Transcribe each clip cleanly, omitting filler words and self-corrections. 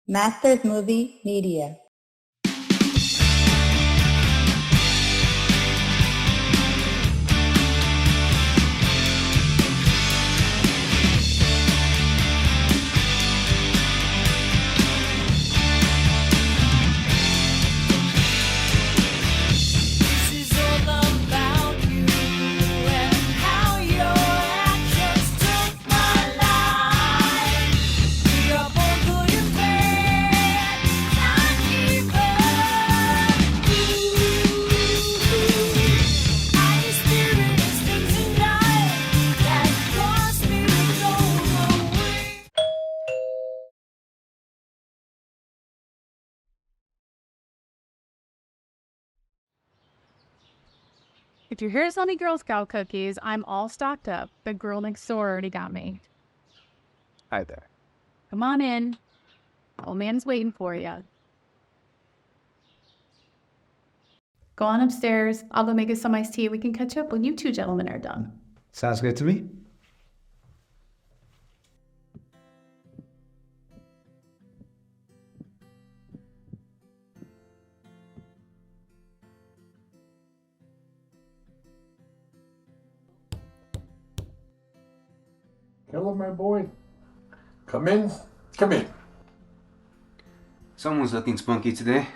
Master Smoothie Media. If you're here to sell me Girl Scout cookies, I'm all stocked up. The girl next door already got me. Hi there. Come on in. Old man's waiting for you. Go on upstairs. I'll go make us some iced tea. We can catch up when you two gentlemen are done. Sounds good to me. Hello, my boy. Come in. Come in. Someone's looking spunky today.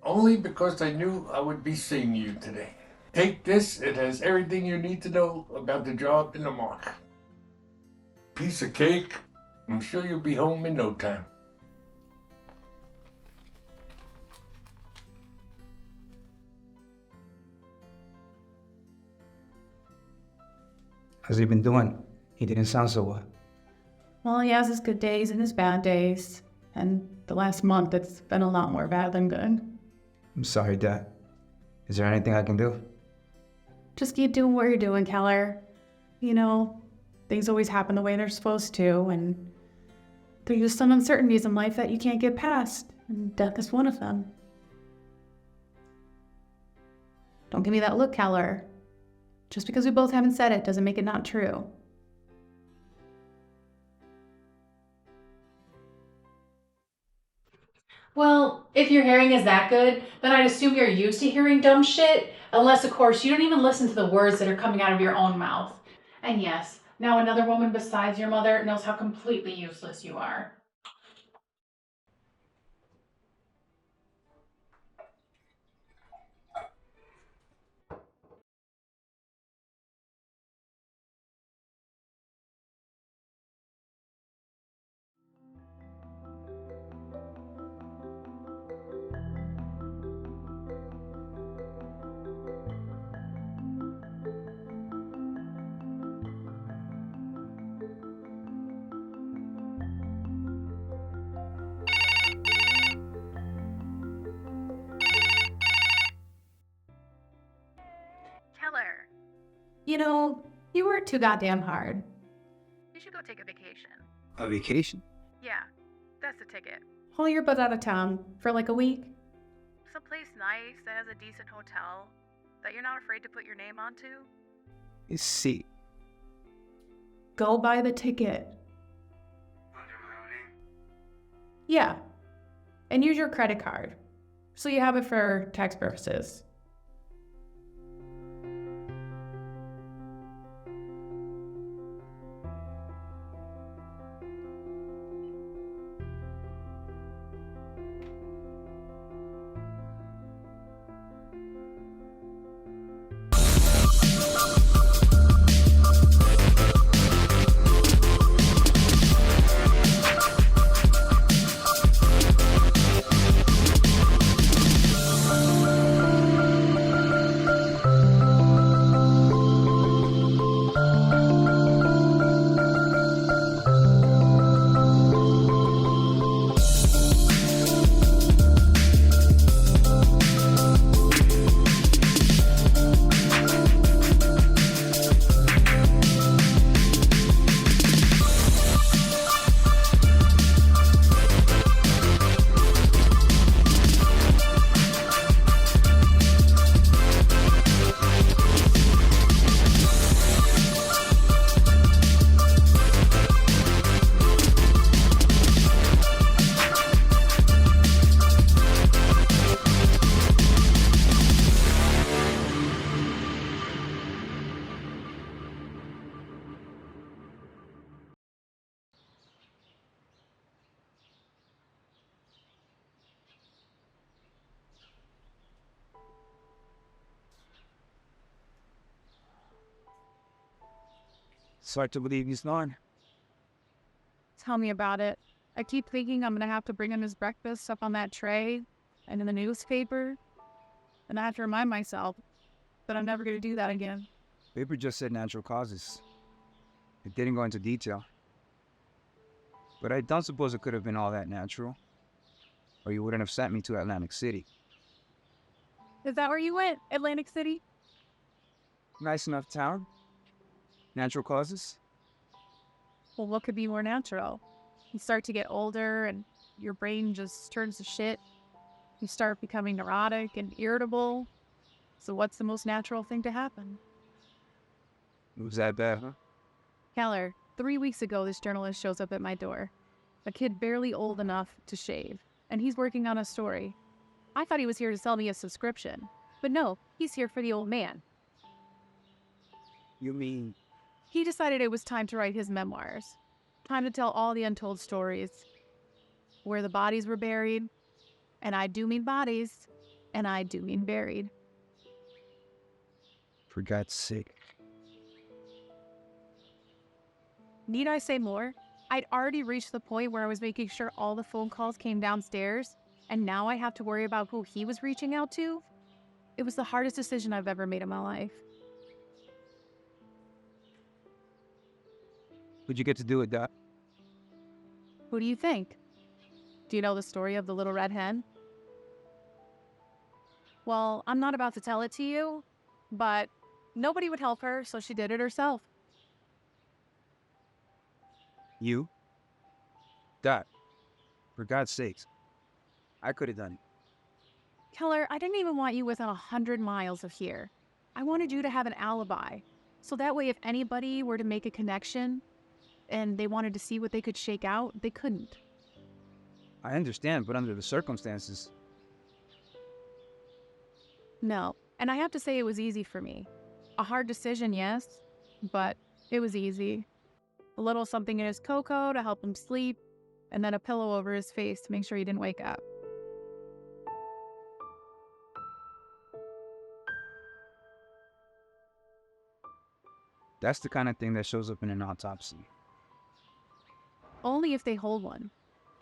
Only because I knew I would be seeing you today. Take this. It has everything you need to know about the job in the mark. Piece of cake. I'm sure you'll be home in no time. How's he been doing? He didn't sound so well. Well, he has his good days and his bad days. And the last month, it's been a lot more bad than good. I'm sorry, Dad. Is there anything I can do? Just keep doing what you're doing, Keller. You know, things always happen the way they're supposed to, and there's just some uncertainties in life that you can't get past, and death is one of them. Don't give me that look, Keller. Just because we both haven't said it doesn't make it not true. Well, if your hearing is that good, then I'd assume you're used to hearing dumb shit, unless, of course, you don't even listen to the words that are coming out of your own mouth. And yes, now another woman besides your mother knows how completely useless you are. Keller, you know, you work too goddamn hard. You should go take a vacation. A vacation? Yeah, that's the ticket. Haul your butt out of town for like a week. Someplace nice that has a decent hotel that you're not afraid to put your name onto. See. Go buy the ticket. Under my own name? Yeah, and use your credit card so you have it for tax purposes. It's hard to believe he's gone. Tell me about it. I keep thinking I'm gonna have to bring him his breakfast up on that tray and in the newspaper. And I have to remind myself that I'm never gonna do that again. Paper just said natural causes. It didn't go into detail. But I don't suppose it could have been all that natural. Or you wouldn't have sent me to Atlantic City. Is that where you went? Atlantic City? Nice enough town. Natural causes? Well, what could be more natural? You start to get older and your brain just turns to shit. You start becoming neurotic and irritable. So what's the most natural thing to happen? It was that bad, huh? Keller, 3 weeks ago this journalist shows up at my door. A kid barely old enough to shave. And he's working on a story. I thought he was here to sell me a subscription. But no, he's here for the old man. You mean... He decided it was time to write his memoirs. Time to tell all the untold stories. Where the bodies were buried. And I do mean bodies. And I do mean buried. For God's sake. Need I say more? I'd already reached the point where I was making sure all the phone calls came downstairs. And now I have to worry about who he was reaching out to? It was the hardest decision I've ever made in my life. What'd you get to do with that? Who do you think? Do you know the story of the little red hen? Well, I'm not about to tell it to you, but nobody would help her, so she did it herself. You? That. For God's sakes. I could have done it. Keller, I didn't even want you within 100 miles of here. I wanted you to have an alibi, so that way if anybody were to make a connection and they wanted to see what they could shake out, they couldn't. I understand, but under the circumstances... No, and I have to say it was easy for me. A hard decision, yes, but it was easy. A little something in his cocoa to help him sleep, and then a pillow over his face to make sure he didn't wake up. That's the kind of thing that shows up in an autopsy. Only if they hold one.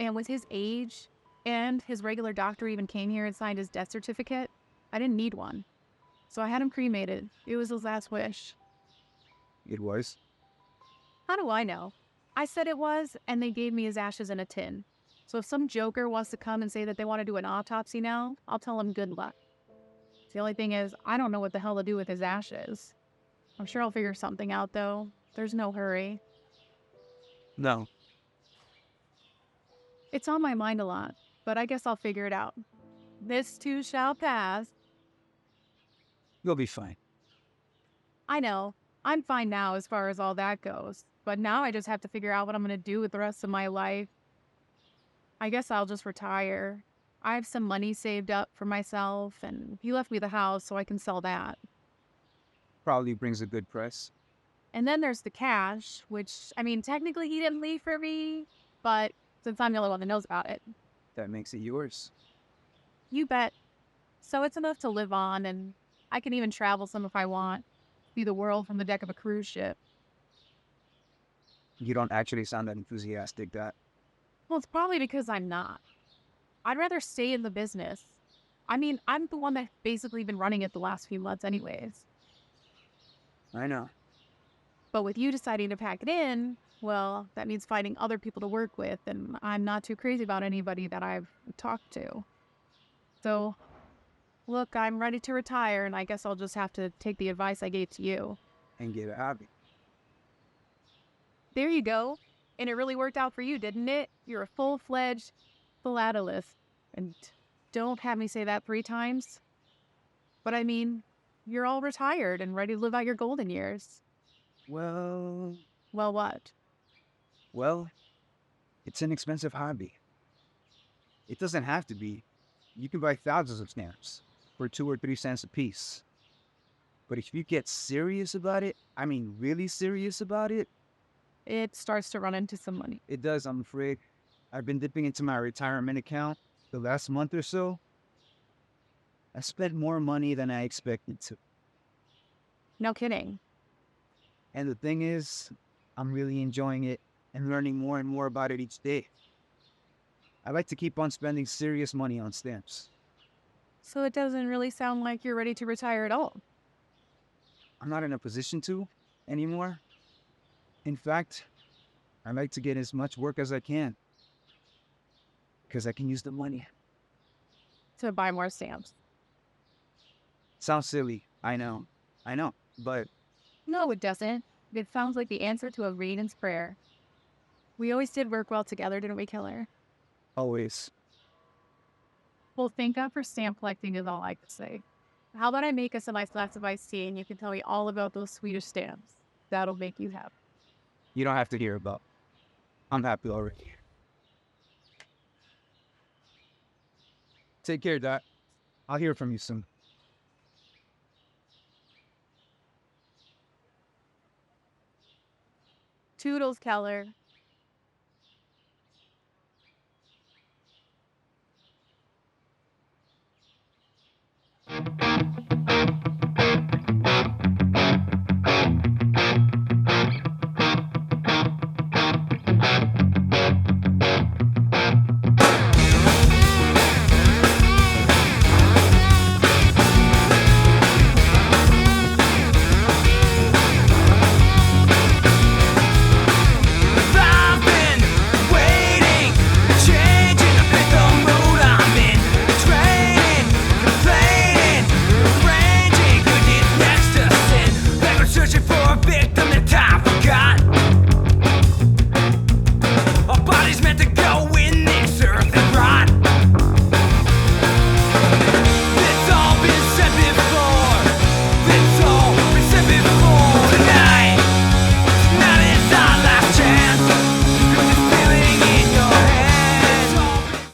And with his age, and his regular doctor even came here and signed his death certificate, I didn't need one. So I had him cremated. It was his last wish. It was? How do I know? I said it was, and they gave me his ashes in a tin. So if some joker wants to come and say that they want to do an autopsy now, I'll tell him good luck. The only thing is, I don't know what the hell to do with his ashes. I'm sure I'll figure something out, though. There's no hurry. No. It's on my mind a lot, but I guess I'll figure it out. This too shall pass. You'll be fine. I know. I'm fine now as far as all that goes. But now I just have to figure out what I'm going to do with the rest of my life. I guess I'll just retire. I have some money saved up for myself, and he left me the house so I can sell that. Probably brings a good price. And then there's the cash, which, I mean, technically he didn't leave for me, but since I'm the only one that knows about it. That makes it yours. You bet. So it's enough to live on, and I can even travel some if I want. See the world from the deck of a cruise ship. You don't actually sound that enthusiastic, that. Well, it's probably because I'm not. I'd rather stay in the business. I mean, I'm the one that's basically been running it the last few months anyways. I know. But with you deciding to pack it in, well, that means finding other people to work with, and I'm not too crazy about anybody that I've talked to. So, look, I'm ready to retire, and I guess I'll just have to take the advice I gave to you. And get a hobby. There you go. And it really worked out for you, didn't it? You're a full-fledged philatelist. And don't have me say that 3 times. But I mean, you're all retired and ready to live out your golden years. Well, Well, what? it's an expensive hobby. It doesn't have to be. You can buy thousands of stamps for 2 or 3 cents a piece. But if you get serious about it, I mean really serious about it, It starts to run into some money. it does, I'm afraid. I've been dipping into my retirement account the last month or so. I spent more money than I expected to. No kidding. And the thing is, I'm really enjoying it and learning more and more about it each day. I like to keep on spending serious money on stamps. So it doesn't really sound like you're ready to retire at all. I'm not in a position to anymore. In fact, I like to get as much work as I can because I can use the money. To buy more stamps. Sounds silly, I know, but No, it doesn't. It sounds like the answer to a Raiden's prayer. We always did work well together, didn't we, Killer? always. Well, thank God for stamp collecting is all I could say. How about I make us a nice glass of iced tea and you can tell me all about those Swedish stamps? That'll make you happy. You don't have to hear about. I'm happy already. Take care, Doc. I'll hear from you soon. Toodles, Keller. I've been waiting,